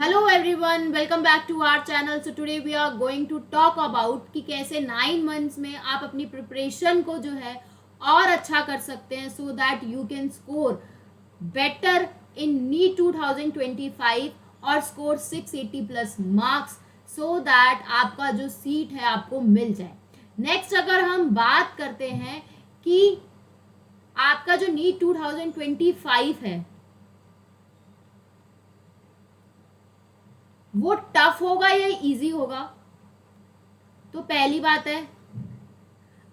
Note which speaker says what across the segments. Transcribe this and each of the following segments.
Speaker 1: Hello everyone, welcome back to our channel. So today we are going to talk about कि कैसे 9 months में आप अपनी preparation को जो है और अच्छा कर सकते हैं so that you can score better in NEET 2025 और score 680 plus marks so that आपका जो सीट है आपको मिल जाए। नेक्स्ट अगर हम बात करते हैं कि आपका जो नीट 2025 है वो टफ होगा या इजी होगा। तो पहली बात है,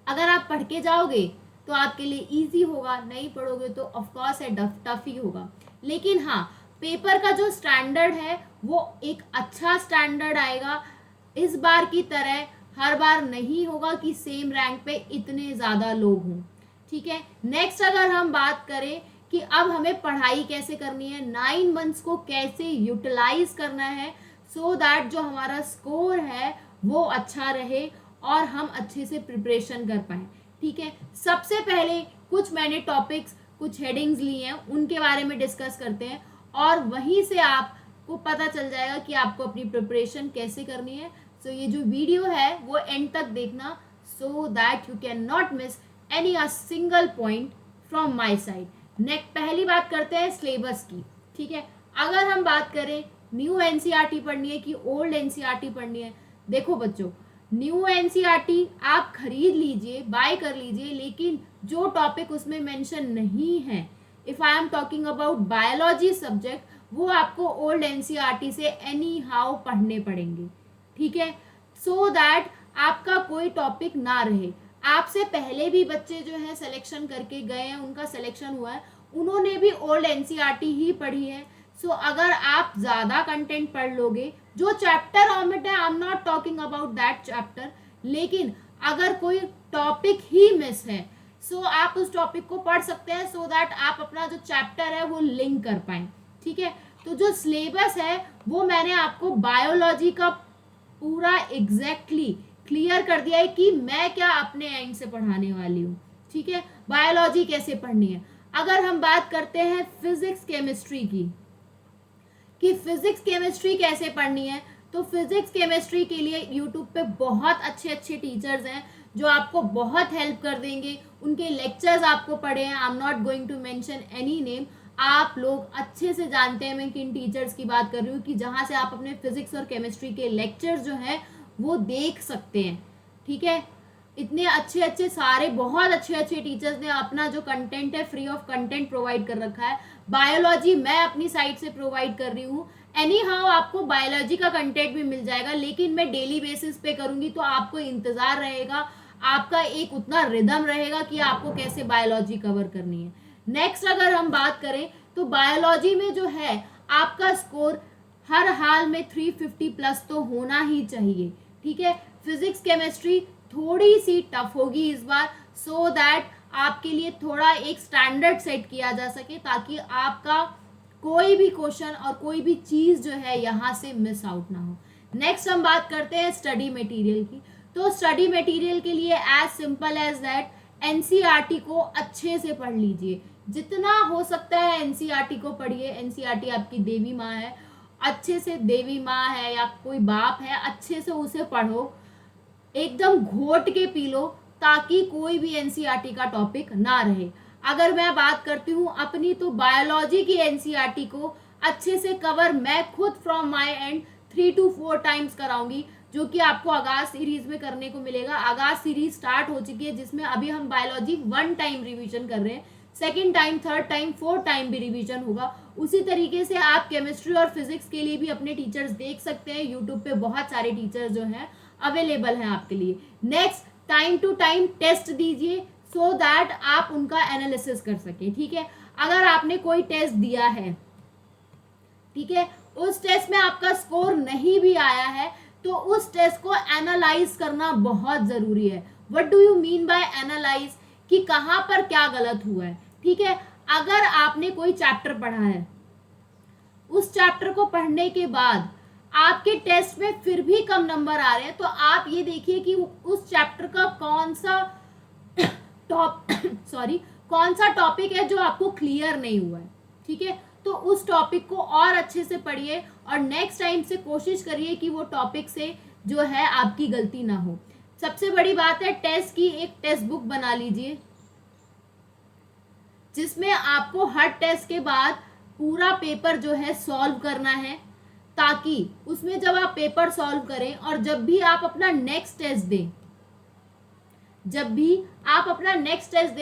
Speaker 1: अगर आप पढ़ के जाओगे तो आपके लिए इजी होगा, नहीं पढ़ोगे तो ऑफकोर्स है टफ ही होगा। लेकिन हाँ, पेपर का जो स्टैंडर्ड है वो एक अच्छा स्टैंडर्ड आएगा। इस बार की तरह हर बार नहीं होगा कि सेम रैंक पे इतने ज़्यादा लोग हों। ठीक है, नेक्स्ट अगर हम बात करें कि अब हमें पढ़ाई कैसे करनी है, 9 मंथ्स को कैसे यूटिलाइज करना है सो दैट जो हमारा स्कोर है वो अच्छा रहे और हम अच्छे से प्रिपरेशन कर पाए। ठीक है, सबसे पहले कुछ मैंने टॉपिक्स, कुछ हेडिंग्स लिए हैं, उनके बारे में डिस्कस करते हैं और वहीं से आपको पता चल जाएगा कि आपको अपनी प्रिपरेशन कैसे करनी है। सो ये जो वीडियो है वो एंड तक देखना सो that you can not miss any a single point from my side. Next पहली बात करते हैं सिलेबस की। ठीक है, अगर हम बात करें न्यू एनसीईआरटी पढ़नी है कि ओल्ड एनसीईआरटी पढ़नी है, देखो बच्चों, न्यू एनसीईआरटी आप खरीद लीजिए, बाय कर लीजिए, लेकिन जो टॉपिक उसमें मेंशन नहीं है, if I am talking about biology subject, वो आपको ओल्ड एनसीईआरटी से एनी हाउ पढ़ने पड़ेंगे। ठीक है, सो दैट आपका कोई टॉपिक ना रहे। आपसे पहले भी बच्चे जो है सिलेक्शन करके गए हैं, उनका सिलेक्शन हुआ है, उन्होंने भी ओल्ड एनसीईआरटी ही पढ़ी है। सो अगर आप ज़्यादा कंटेंट पढ़ लोगे, जो चैप्टर ऑमिट है, आई am not talking about that chapter, लेकिन अगर कोई टॉपिक ही मिस है सो आप उस टॉपिक को पढ़ सकते हैं सो दैट आप अपना जो चैप्टर है वो लिंक कर पाए। ठीक है, तो जो सिलेबस है वो मैंने आपको बायोलॉजी का पूरा एग्जैक्टली क्लियर कर दिया है कि मैं क्या अपने एंड से पढ़ाने वाली हूँ। ठीक है, बायोलॉजी कैसे पढ़नी है। अगर हम बात करते हैं फिजिक्स केमिस्ट्री की कि फिजिक्स केमिस्ट्री कैसे पढ़नी है, तो फिजिक्स केमिस्ट्री के लिए यूट्यूब पे बहुत अच्छे अच्छे टीचर्स हैं जो आपको बहुत हेल्प कर देंगे। उनके लेक्चर्स आपको पढ़े हैं, I am not going to mention any name. आप लोग अच्छे से जानते हैं मैं किन टीचर्स की बात कर रही हूँ, कि जहाँ से आप अपने फिजिक्स और केमिस्ट्री के लेक्चर्स जो हैं वो देख सकते हैं। ठीक है, इतने अच्छे अच्छे सारे बहुत अच्छे अच्छे टीचर्स ने अपना जो कंटेंट है फ्री ऑफ कंटेंट प्रोवाइड कर रखा है। बायोलॉजी मैं अपनी साइड से प्रोवाइड कर रही हूँ, एनी हाउ आपको बायोलॉजी का कंटेंट भी मिल जाएगा, लेकिन मैं डेली बेसिस पे करूंगी तो आपको इंतजार रहेगा, आपका एक उतना रिदम रहेगा कि आपको कैसे बायोलॉजी कवर करनी है। नेक्स्ट अगर हम बात करें तो बायोलॉजी में जो है आपका स्कोर हर हाल में 350 प्लस तो होना ही चाहिए। ठीक है, फिजिक्स केमिस्ट्री थोड़ी सी टफ होगी इस बार सो दैट आपके लिए थोड़ा एक स्टैंडर्ड सेट किया जा सके ताकि आपका कोई भी क्वेश्चन और कोई भी चीज जो है यहाँ से मिस आउट ना हो। नेक्स्ट हम बात करते हैं स्टडी मटेरियल की। तो स्टडी मटेरियल के लिए as simple as that NCERT को अच्छे से पढ़ लीजिए, जितना हो सकता है एनसीईआरटी को पढ़िए। एनसीईआरटी आपकी देवी माँ है, अच्छे से देवी माँ है या कोई बाप है, अच्छे से उसे पढ़ो, एकदम घोट के पी लो ताकि कोई भी एनसीईआरटी का टॉपिक ना रहे। अगर मैं बात करती हूँ अपनी, तो बायोलॉजी की एनसीईआरटी को अच्छे से कवर मैं खुद from my end 3 to 4 times कराऊंगी, जो कि आपको आगाज सीरीज में करने को मिलेगा। आगाज सीरीज स्टार्ट हो चुकी है जिसमें अभी हम बायोलॉजी 1 टाइम रिवीजन कर रहे हैं, 2nd time, 3rd time, 4th time भी रिवीजन होगा। उसी तरीके से आप केमिस्ट्री और फिजिक्स के लिए भी अपने टीचर्स देख सकते हैं, यूट्यूब पे बहुत सारे टीचर्स जो हैं अवेलेबल हैं आपके लिए। Next, time to time test दीजिए सो दैट आप उनका एनालिसिस कर सके। ठीक है, अगर आपने कोई टेस्ट दिया है, ठीक है, उस टेस्ट में आपका स्कोर नहीं भी आया है तो उस टेस्ट को एनालाइज करना बहुत जरूरी है। What do you mean by analyse, कि कहाँ पर क्या गलत हुआ है। ठीक है, अगर आपने कोई चैप्टर पढ़ा है, उस चैप्टर को पढ़ने के बाद आपके टेस्ट में फिर भी कम नंबर आ रहे हैं, तो आप ये देखिए कि उस चैप्टर का कौन सा कौन सा टॉपिक है जो आपको क्लियर नहीं हुआ है। ठीक है, तो उस टॉपिक को और अच्छे से पढ़िए और नेक्स्ट टाइम से कोशिश करिए कि वो टॉपिक से जो है आपकी गलती ना हो। सबसे बड़ी बात है, टेस्ट की एक टेक्स्ट बुक बना लीजिए जिसमें आपको हर टेस्ट के बाद पूरा पेपर जो है सॉल्व करना है, ताकि उसमें जब आप पेपर सॉल्व करें और जब भी आप अपना नेक्स्ट टेस्ट दें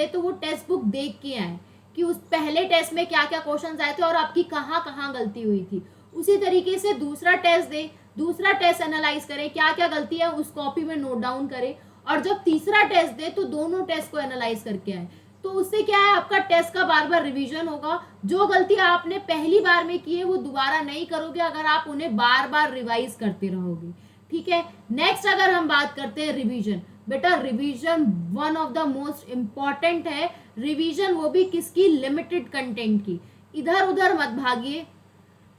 Speaker 1: तो वो टेक्स्ट बुक देख के आए कि उस पहले टेस्ट में क्या क्या क्वेश्चंस आए थे और आपकी कहाँ कहाँ गलती हुई थी। उसी तरीके से दूसरा टेस्ट दें, दूसरा टेस्ट एनालाइज करें, क्या क्या गलती है उस कॉपी में नोट डाउन करें, और जब तीसरा टेस्ट दे तो दोनों टेस्ट को एनालाइज करके आए। तो उससे क्या है, आपका टेस्ट का बार बार रिवीजन होगा। जो गलती आपने पहली बार में की है वो दोबारा नहीं करोगे अगर आप उन्हें बार बार रिवाइज करते रहोगे। ठीक है, नेक्स्ट अगर हम बात करते हैं रिवीजन, बेटा revision one of the most important है। रिवीजन वो भी किसकी, लिमिटेड कंटेंट की। इधर उधर मत भागिए,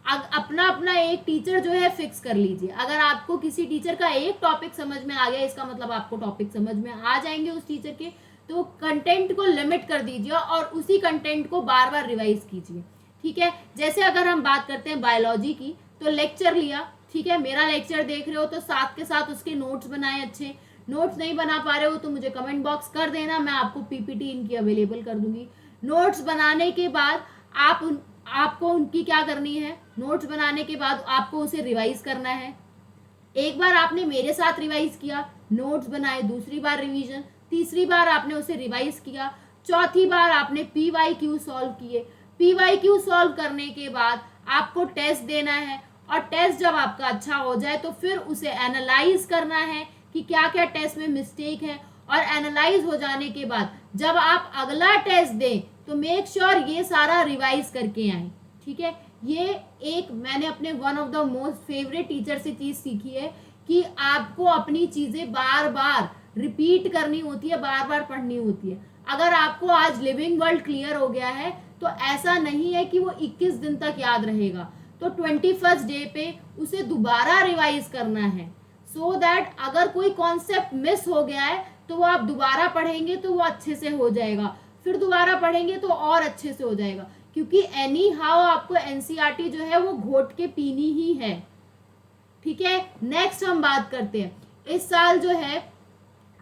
Speaker 1: अपना अपना एक टीचर जो है फिक्स कर लीजिए। अगर आपको किसी टीचर का एक टॉपिक समझ में आ गया, इसका मतलब आपको टॉपिक समझ में आ जाएंगे उस टीचर के, तो कंटेंट को लिमिट कर दीजिए और उसी कंटेंट को बार बार रिवाइज कीजिए। ठीक है, जैसे अगर हम बात करते हैं बायोलॉजी की, तो लेक्चर लिया, ठीक है, मेरा लेक्चर देख रहे हो तो साथ के साथ उसके नोट्स बनाए। अच्छे नोट्स नहीं बना पा रहे हो तो मुझे कमेंट बॉक्स कर देना, मैं आपको पीपीटी इनकी अवेलेबल कर दूंगी। नोट्स बनाने के बाद आपको उनकी क्या करनी है, नोट्स बनाने के बाद आपको उसे रिवाइज करना है। एक बार आपने मेरे साथ रिवाइज किया, नोट्स बनाए, दूसरी बार रिवीजन, तीसरी बार आपने उसे रिवाइज किया, चौथी बार आपने PYQ सॉल्व किए। PYQ सॉल्व करने के बाद आपको टेस्ट देना है और टेस्ट जब आपका अच्छा हो जाए तो फिर उसे एनालाइज करना है कि क्या क्या टेस्ट में मिस्टेक है, और एनालाइज हो जाने के बाद जब आप अगला टेस्ट दें तो मेक श्योर ये सारा रिवाइज करके आए। ठीक है, ये एक मैंने अपने one of the most favourite teacher से चीज सीखी है कि आपको अपनी चीजें बार बार रिपीट करनी होती है, बार बार पढ़नी होती है। अगर आपको आज लिविंग वर्ल्ड क्लियर हो गया है तो ऐसा नहीं है कि वो 21 दिन तक याद रहेगा, तो 21st डे पे उसे दोबारा रिवाइज करना है, सो दैट अगर कोई कॉन्सेप्ट मिस हो गया है तो वो आप दोबारा पढ़ेंगे तो वो अच्छे से हो जाएगा, फिर दोबारा पढ़ेंगे तो और अच्छे से हो जाएगा, क्योंकि एनी हाउ आपको एनसीईआरटी जो है वो घोट के पीनी ही है। ठीक है, नेक्स्ट हम बात करते हैं इस साल जो है,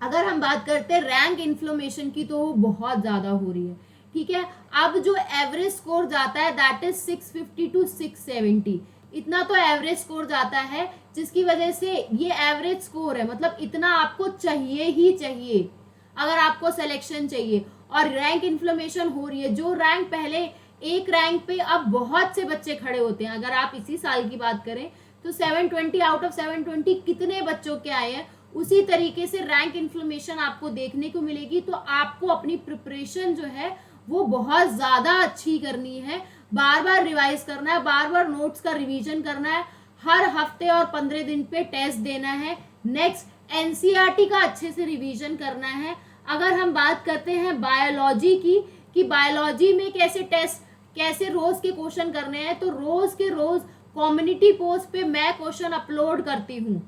Speaker 1: अगर हम बात करते हैं रैंक इन्फ्लेमेशन की तो वो बहुत ज्यादा हो रही है। ठीक है, अब जो एवरेज स्कोर जाता है दैट इज 650 to 670, इतना तो एवरेज स्कोर जाता है, जिसकी वजह से ये एवरेज स्कोर है, मतलब इतना आपको चाहिए ही चाहिए अगर आपको सिलेक्शन चाहिए। और रैंक इन्फ्लेमेशन हो रही है, जो रैंक पहले एक रैंक पे अब बहुत से बच्चे खड़े होते हैं। अगर आप इसी साल की बात करें तो 720 आउट ऑफ 720 कितने बच्चों के आए हैं, उसी तरीके से रैंक इन्फ्लेमेशन आपको देखने को मिलेगी। तो आपको अपनी प्रिपरेशन जो है वो बहुत ज़्यादा अच्छी करनी है, बार बार रिवाइज करना है, बार बार नोट्स का रिवीजन करना है, हर हफ्ते और 15 दिन पे टेस्ट देना है। नेक्स्ट एनसीईआरटी का अच्छे से रिवीजन करना है। अगर हम बात करते हैं बायोलॉजी की, कि बायोलॉजी में कैसे टेस्ट, कैसे रोज के क्वेश्चन करने हैं, तो रोज के रोज कम्युनिटी पोस्ट पे मैं क्वेश्चन अपलोड करती हूँ।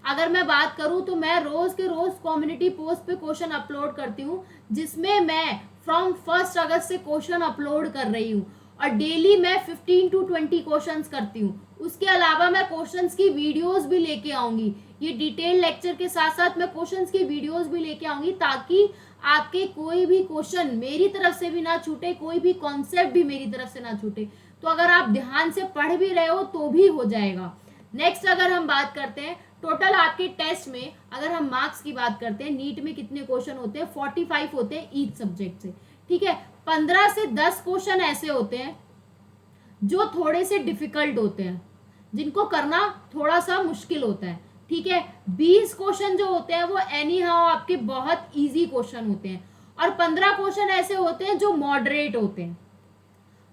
Speaker 1: अगर मैं बात करूँ तो मैं रोज के रोज कम्युनिटी पोस्ट पे क्वेश्चन अपलोड करती हूँ, जिसमें मैं फ्रॉम 1 अगस्त से क्वेश्चन अपलोड कर रही हूँ, और डेली मैं 15 to 20 क्वेश्चंस करती हूँ। उसके अलावा मैं क्वेश्चंस की वीडियोस भी लेके आऊंगी, ये डिटेल लेक्चर के साथ साथ मैं क्वेश्चंस की वीडियोस भी लेके आऊंगी, ताकि आपके कोई भी क्वेश्चन मेरी तरफ से भी ना छूटे, कोई भी कॉन्सेप्ट भी मेरी तरफ से ना छूटे। तो अगर आप ध्यान से पढ़ भी रहे हो तो भी हो जाएगा। नेक्स्ट अगर हम बात करते हैं टोटल आपके टेस्ट में, अगर हम मार्क्स की बात करते हैं, नीट में कितने क्वेश्चन होते हैं, 45 होते हैं ईच सब्जेक्ट से। ठीक है, 15 से 10 क्वेश्चन ऐसे होते हैं जो थोड़े से डिफिकल्ट होते हैं, जिनको करना थोड़ा सा मुश्किल होता है। ठीक है, 20 क्वेश्चन जो होते हैं वो एनी हाउ आपके बहुत इजी क्वेश्चन होते हैं, और 15 क्वेश्चन ऐसे होते हैं जो मॉडरेट होते हैं।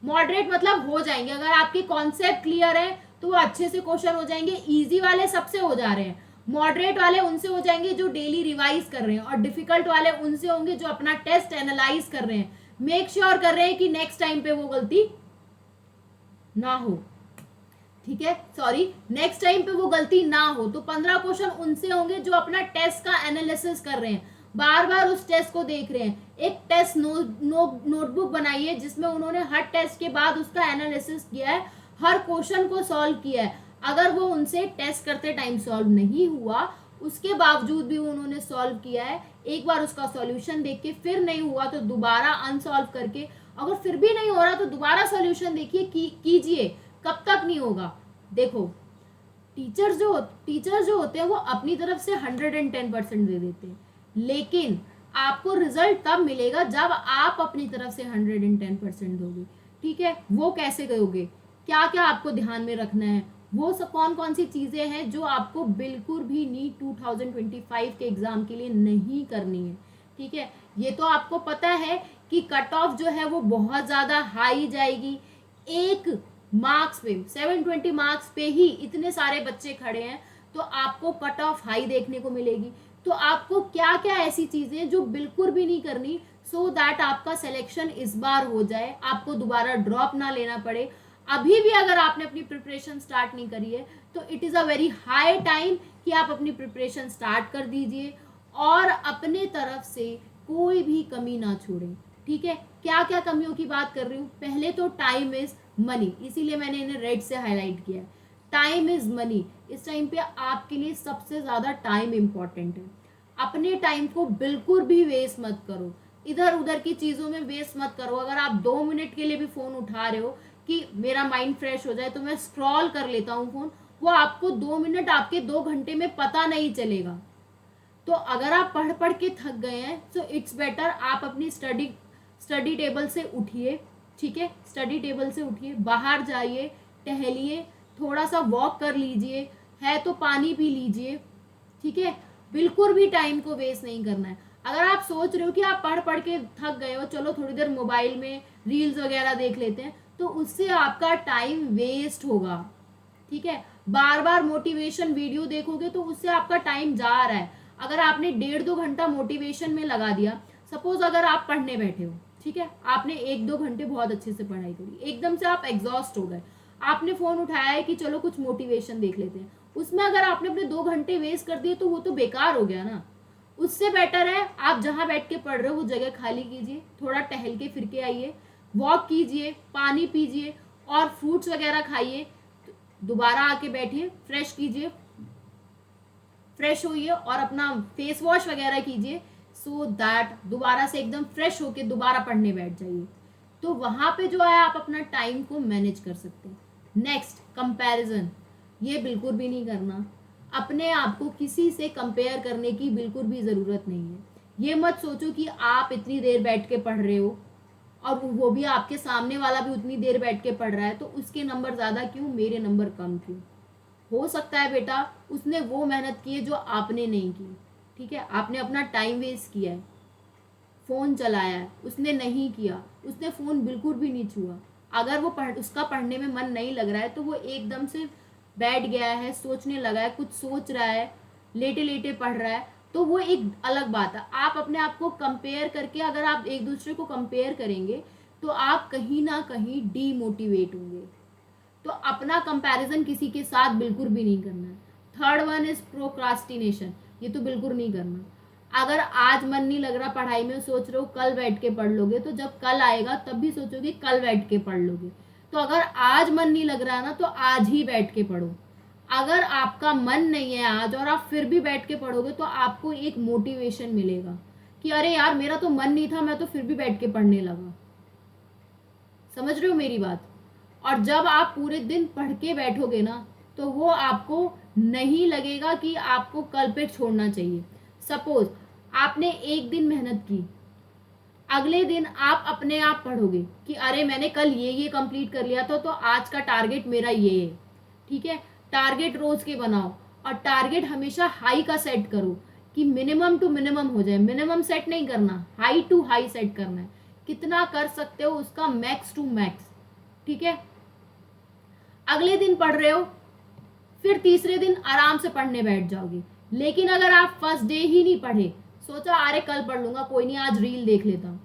Speaker 1: मॉडरेट मतलब हो जाएंगे, अगर आपके कॉन्सेप्ट क्लियर है तो वो अच्छे से क्वेश्चन हो जाएंगे। इजी वाले सबसे हो जा रहे हैं, मॉडरेट वाले उनसे हो जाएंगे जो डेली रिवाइज कर रहे हैं, और डिफिकल्ट वाले उनसे होंगे जो अपना टेस्ट एनालाइज कर रहे हैं, मेक श्योर कर रहे हैं कि नेक्स्ट टाइम पे वो गलती ना हो। ठीक है, सॉरी, नेक्स्ट टाइम पे वो गलती ना हो। तो 15 क्वेश्चन उनसे होंगे जो अपना टेस्ट का एनालिसिस कर रहे हैं, बार बार उस टेस्ट को देख रहे हैं। एक टेस्ट नोटबुक बनाइए जिसमें उन्होंने हर टेस्ट के बाद उसका एनालिसिस किया है, हर क्वेश्चन को सॉल्व किया है। अगर वो उनसे टेस्ट करते टाइम सॉल्व नहीं हुआ, उसके बावजूद भी उन्होंने सॉल्व किया है, एक बार उसका सॉल्यूशन देख के फिर नहीं हुआ तो दोबारा अनसॉल्व करके, अगर फिर भी नहीं हो रहा तो दोबारा सॉल्यूशन देखिए, कीजिए। कब तक नहीं होगा? देखो, टीचर्स जो होते हैं वो अपनी तरफ से 110% दे देते हैं, लेकिन आपको रिजल्ट तब मिलेगा जब आप अपनी तरफ से 110% दोगे। ठीक है, वो कैसे दोगे, क्या क्या आपको ध्यान में रखना है, वो सब कौन कौन सी चीज़ें हैं जो आपको बिल्कुल भी नीट 2025 के एग्ज़ाम के लिए नहीं करनी है। ठीक है, ये तो आपको पता है कि कट ऑफ जो है वो बहुत ज़्यादा हाई जाएगी। एक मार्क्स पे 720 मार्क्स पे ही इतने सारे बच्चे खड़े हैं, तो आपको कट ऑफ हाई देखने को मिलेगी। तो आपको क्या क्या ऐसी चीज़ें जो बिल्कुल भी नहीं करनी, सो दैट आपका सिलेक्शन इस बार हो जाए, आपको दोबारा ड्रॉप ना लेना पड़े। अभी भी अगर आपने अपनी प्रिपरेशन स्टार्ट नहीं करी है तो it is a very high time कि आप अपनी प्रिपरेशन स्टार्ट कर दीजिए और अपने तरफ से कोई भी कमी ना छोड़ें। ठीक है, क्या क्या कमियों की बात कर रही हूँ? पहले तो टाइम इज़ मनी, इसीलिए मैंने इन्हें रेड से हाईलाइट किया है। टाइम इज़ मनी, इस टाइम पे आपके लिए सबसे ज़्यादा टाइम इम्पॉर्टेंट है। अपने टाइम को बिल्कुल भी वेस्ट मत करो, इधर उधर की चीज़ों में वेस्ट मत करो। अगर आप 2 मिनट के लिए भी फ़ोन उठा रहे हो कि मेरा माइंड फ्रेश हो जाए तो मैं स्क्रॉल कर लेता हूँ फ़ोन, वो आपको 2 मिनट आपके 2 घंटे में पता नहीं चलेगा। तो अगर आप पढ़ पढ़ के थक गए हैं तो इट्स बेटर आप अपनी स्टडी टेबल से उठिए। ठीक है, स्टडी टेबल से उठिए, बाहर जाइए, टहलिए, थोड़ा सा वॉक कर लीजिए, है तो पानी पी लीजिए। ठीक है, बिल्कुल भी टाइम को वेस्ट नहीं करना है। अगर आप सोच रहे हो कि आप पढ़ पढ़ के थक गए हो, चलो थोड़ी देर मोबाइल में रील्स वगैरह देख लेते हैं, तो उससे आपका टाइम वेस्ट होगा। ठीक है, बार बार मोटिवेशन वीडियो देखोगे तो उससे आपका टाइम जा रहा है। अगर आपने 1.5-2 घंटा मोटिवेशन में लगा दिया, सपोज अगर आप पढ़ने बैठे हो, ठीक है, आपने 1-2 घंटे बहुत अच्छे से पढ़ाई करी, एकदम से आप एग्जॉस्ट हो गए, आपने फोन उठाया है कि चलो कुछ मोटिवेशन देख लेते हैं, उसमें अगर आपने अपने 2 घंटे वेस्ट कर दिए तो वो तो बेकार हो गया ना। उससे बेटर है आप जहाँ बैठ के पढ़ रहे हो वो जगह खाली कीजिए, थोड़ा टहल के फिर के आइए, वॉक कीजिए, पानी पीजिए और फ्रूट्स वगैरह खाइए, दोबारा आके बैठिए, फ्रेश कीजिए, फ्रेश होइए और अपना फेस वॉश वगैरह कीजिए, सो दैट दोबारा से एकदम फ्रेश होके दोबारा पढ़ने बैठ जाइए। तो वहाँ पे जो है आप अपना टाइम को मैनेज कर सकते हैं। नेक्स्ट, कंपैरिजन, ये बिल्कुल भी नहीं करना। अपने आप को किसी से कंपेयर करने की बिल्कुल भी ज़रूरत नहीं है। ये मत सोचो कि आप इतनी देर बैठ के पढ़ रहे हो और वो भी आपके सामने वाला भी उतनी देर बैठ के पढ़ रहा है, तो उसके नंबर ज़्यादा क्यों, मेरे नंबर कम क्यों। हो सकता है बेटा उसने वो मेहनत की है जो आपने नहीं की। ठीक है, आपने अपना टाइम वेस्ट किया है, फ़ोन चलाया है, उसने नहीं किया, उसने फ़ोन बिल्कुल भी नहीं छुआ। अगर वो उसका पढ़ने में मन नहीं लग रहा है तो वो एकदम से बैठ गया है, सोचने लगा है, कुछ सोच रहा है, लेटे लेटे पढ़ रहा है, तो वो एक अलग बात है। आप अपने आप को कंपेयर करके, अगर आप एक दूसरे को कंपेयर करेंगे तो आप कहीं ना कहीं डीमोटिवेट होंगे। तो अपना कंपैरिजन किसी के साथ बिल्कुल भी नहीं करना है। थर्ड वन इज प्रोक्रास्टिनेशन, ये तो बिल्कुल नहीं करना। अगर आज मन नहीं लग रहा पढ़ाई में, सोच रहे हो कल बैठ के पढ़ लोगे, तो जब कल आएगा तब भी सोचोगे कल बैठ के पढ़ लोगे। तो अगर आज मन नहीं लग रहा ना तो आज ही बैठ के पढ़ो। अगर आपका मन नहीं है आज और आप फिर भी बैठ के पढ़ोगे तो आपको एक मोटिवेशन मिलेगा कि अरे यार मेरा तो मन नहीं था, मैं तो फिर भी बैठ के पढ़ने लगा। समझ रहे हो मेरी बात? और जब आप पूरे दिन पढ़ के बैठोगे ना तो वो आपको नहीं लगेगा कि आपको कल पे छोड़ना चाहिए। सपोज आपने एक दिन मेहनत की, अगले दिन आप अपने आप पढ़ोगे कि अरे मैंने कल ये कंप्लीट कर लिया था, तो आज का टारगेट मेरा ये है। ठीक है, टारगेट रोज के बनाओ और टारगेट हमेशा हाई का सेट करो कि मिनिमम टू मिनिमम हो जाए। मिनिमम सेट नहीं करना, हाई टू हाई सेट करना है। कितना कर सकते हो उसका मैक्स टू मैक्स। ठीक है, अगले दिन पढ़ रहे हो, फिर तीसरे दिन आराम से पढ़ने बैठ जाओगे। लेकिन अगर आप फर्स्ट डे ही नहीं पढ़े, सोचा अरे कल पढ़ लूंगा, कोई नहीं आज रील देख लेता हूँ,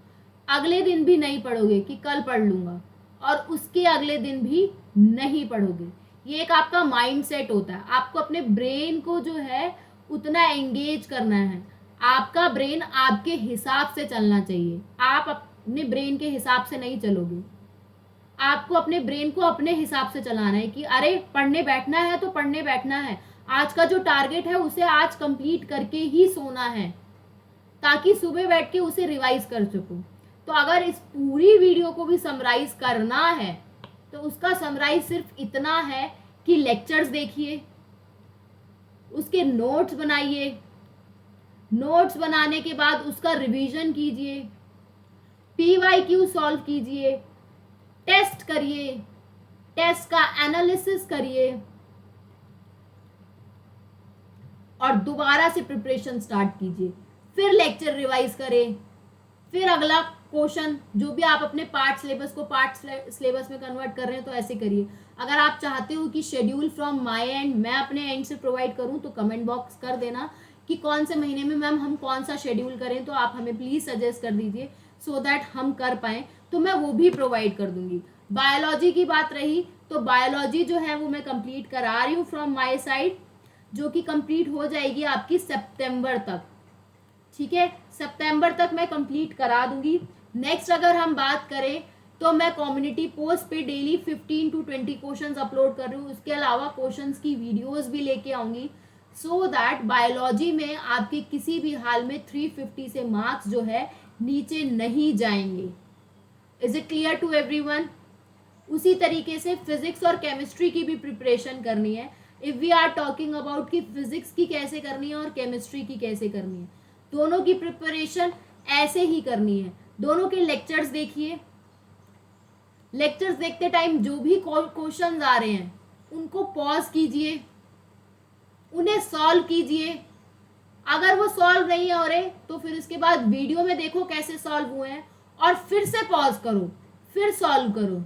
Speaker 1: अगले दिन भी नहीं पढ़ोगे कि कल पढ़ लूंगा, और उसके अगले दिन भी नहीं पढ़ोगे। ये एक आपका माइंड सेट होता है। आपको अपने ब्रेन को जो है उतना एंगेज करना है। आपका ब्रेन आपके हिसाब से चलना चाहिए, आप अपने ब्रेन के हिसाब से नहीं चलोगे। आपको अपने ब्रेन को अपने हिसाब से चलाना है कि अरे पढ़ने बैठना है तो पढ़ने बैठना है, आज का जो टारगेट है उसे आज कंप्लीट करके ही सोना है, ताकि सुबह बैठ के उसे रिवाइज कर सकूं। तो अगर इस पूरी वीडियो को भी समराइज करना है तो उसका समराइज सिर्फ इतना है कि लेक्चर्स देखिए, उसके नोट्स बनाइए, नोट्स बनाने के बाद उसका रिवीजन कीजिए, PYQ सॉल्व कीजिए, टेस्ट करिए, टेस्ट का एनालिसिस करिए और दोबारा से प्रिपरेशन स्टार्ट कीजिए, फिर लेक्चर रिवाइज करें, फिर अगला क्वेश्चन जो भी आप अपने पार्ट सिलेबस को पार्ट सिलेबस में कन्वर्ट कर रहे हैं तो ऐसे करिए। अगर आप चाहते हो कि शेड्यूल फ्रॉम माय एंड मैं अपने एंड से प्रोवाइड करूं तो कमेंट बॉक्स कर देना कि कौन से महीने में मैम हम कौन सा शेड्यूल करें, तो आप हमें प्लीज सजेस्ट कर दीजिए सो दैट हम कर पाएँ, तो मैं वो भी प्रोवाइड कर दूंगी। बायोलॉजी की बात रही तो बायोलॉजी जो है वो मैं कंप्लीट करा रही हूँ फ्रॉम माय साइड, जो कि कंप्लीट हो जाएगी आपकी सितंबर तक। ठीक है, सितंबर तक मैं कंप्लीट करा दूंगी। नेक्स्ट अगर हम बात करें तो मैं कम्युनिटी पोस्ट पे डेली 15 to 20 क्वेश्चंस अपलोड कर रही हूँ। उसके अलावा क्वेश्चंस की वीडियोस भी लेके आऊंगी सो दैट बायोलॉजी में आपके किसी भी हाल में 350 से मार्क्स जो है नीचे नहीं जाएंगे। Is it clear to everyone? उसी तरीके से फिजिक्स और केमिस्ट्री की भी प्रिपरेशन करनी है। If we are talking about कि फिजिक्स की कैसे करनी है और केमिस्ट्री की कैसे करनी है, दोनों की प्रिपरेशन ऐसे ही करनी है। दोनों के लेक्चर्स देखिए, लेक्चर्स देखते टाइम जो भी क्वेश्चंस आ रहे हैं उनको पॉज कीजिए, उन्हें सॉल्व कीजिए। अगर वो सॉल्व नहीं हो रहे तो फिर उसके बाद वीडियो में देखो कैसे सॉल्व हुए हैं और फिर से पॉज करो, फिर सॉल्व करो।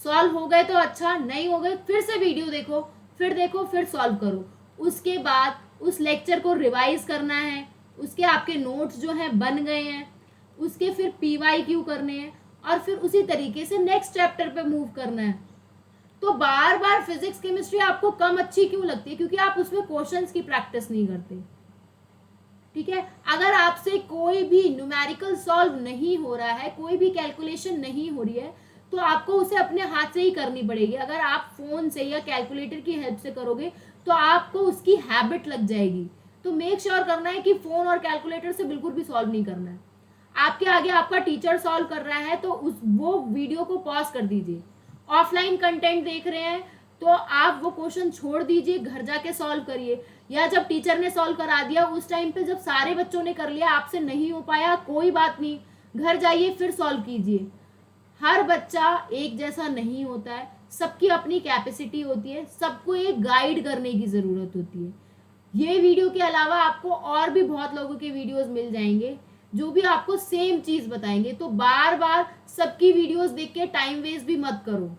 Speaker 1: सॉल्व हो गए तो अच्छा, नहीं हो गए फिर से वीडियो देखो, फिर सॉल्व करो। उसके बाद उस लेक्चर को रिवाइज करना है, उसके आपके नोट्स जो हैं बन गए हैं, उसके फिर PYQ करने हैं और फिर उसी तरीके से नेक्स्ट चैप्टर पे मूव करना है। तो बार बार फिजिक्स केमिस्ट्री आपको कम अच्छी क्यों लगती है? क्योंकि आप उसमें क्वेश्चंस की प्रैक्टिस नहीं करते। ठीक है, अगर आपसे कोई भी न्यूमेरिकल सॉल्व नहीं हो रहा है, कोई भी कैलकुलेशन नहीं हो रही है, तो आपको उसे अपने हाथ से ही करनी पड़ेगी। अगर आप फोन से या कैलकुलेटर की हेल्प से करोगे तो आपको उसकी हैबिट लग जाएगी। तो मेक श्योर करना है कि फोन और कैलकुलेटर से बिल्कुल भी सॉल्व नहीं करना है। आपके आगे आपका टीचर सॉल्व कर रहा है तो वो वीडियो को पॉज कर दीजिए। ऑफलाइन कंटेंट देख रहे हैं तो आप वो क्वेश्चन छोड़ दीजिए, घर जाके सॉल्व करिए। या जब टीचर ने सॉल्व करा दिया उस टाइम पे जब सारे बच्चों ने कर लिया, आपसे नहीं हो पाया, कोई बात नहीं, घर जाइए फिर सॉल्व कीजिए। हर बच्चा एक जैसा नहीं होता है, सबकी अपनी कैपेसिटी होती है, सबको एक गाइड करने की ज़रूरत होती है। ये वीडियो के अलावा आपको और भी बहुत लोगों के वीडियोस मिल जाएंगे जो भी आपको सेम चीज़ बताएंगे। तो बार बार सबकी वीडियोस देख के टाइम वेस्ट भी मत करो,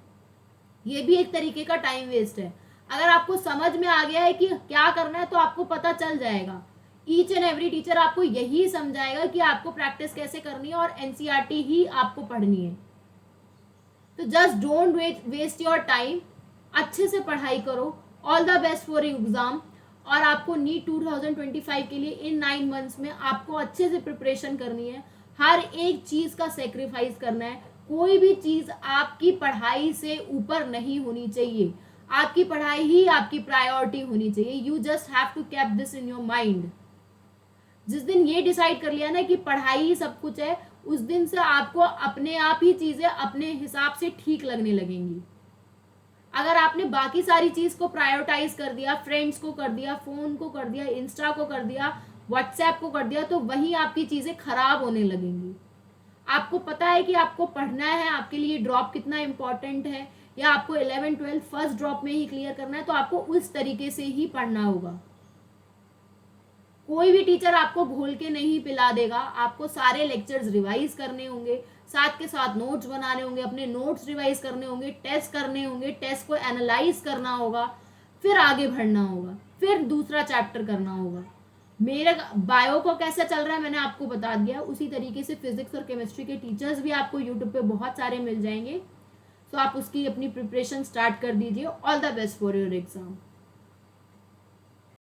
Speaker 1: ये भी एक तरीके का टाइम वेस्ट है। अगर आपको समझ में आ गया है कि क्या करना है तो आपको पता चल जाएगा। ईच एंड एवरी टीचर आपको यही समझाएगा कि आपको प्रैक्टिस कैसे करनी है और NCERT ही आपको पढ़नी है। तो just don't waste your time, अच्छे से पढ़ाई करो। All the best for exam. और आपको नीट 2025 के लिए इन 9 मंथ्स में आपको अच्छे से प्रिपरेशन करनी है, हर एक चीज़ का सेक्रीफाइस करना है। कोई भी चीज़ आपकी पढ़ाई से ऊपर नहीं होनी चाहिए, आपकी पढ़ाई ही आपकी प्रायोरिटी होनी चाहिए। You just have to keep this in your mind. जिस दिन ये डिसाइड कर लिया ना कि पढ़ाई ही सब कुछ है, उस दिन से आपको अपने आप ही चीज़ें अपने हिसाब से ठीक लगने लगेंगी। अगर आपने बाकी सारी चीज़ को प्रायोरिटाइज कर दिया, फ्रेंड्स को कर दिया, फ़ोन को कर दिया, इंस्टा को कर दिया, व्हाट्सएप को कर दिया, तो वहीं आपकी चीज़ें खराब होने लगेंगी। आपको पता है कि आपको पढ़ना है, आपके लिए ड्रॉप कितना इंपॉर्टेंट है, या आपको 11-12 फर्स्ट ड्रॉप में ही क्लियर करना है, तो आपको उस तरीके से ही पढ़ना होगा। कोई भी टीचर आपको घोल के नहीं पिला देगा। आपको सारे लेक्चर्स रिवाइज करने होंगे, साथ के साथ नोट्स बनाने होंगे, अपने नोट्स रिवाइज करने होंगे, टेस्ट करने होंगे, टेस्ट को एनालाइज करना होगा, फिर आगे बढ़ना होगा, फिर दूसरा चैप्टर करना होगा। मेरे बायो को कैसा चल रहा है मैंने आपको बता दिया। उसी तरीके से फिजिक्स और केमिस्ट्री के टीचर्स भी आपको यूट्यूब पे बहुत सारे मिल जाएंगे। तो आप उसकी अपनी प्रिपरेशन स्टार्ट कर दीजिए। All the best for your exam.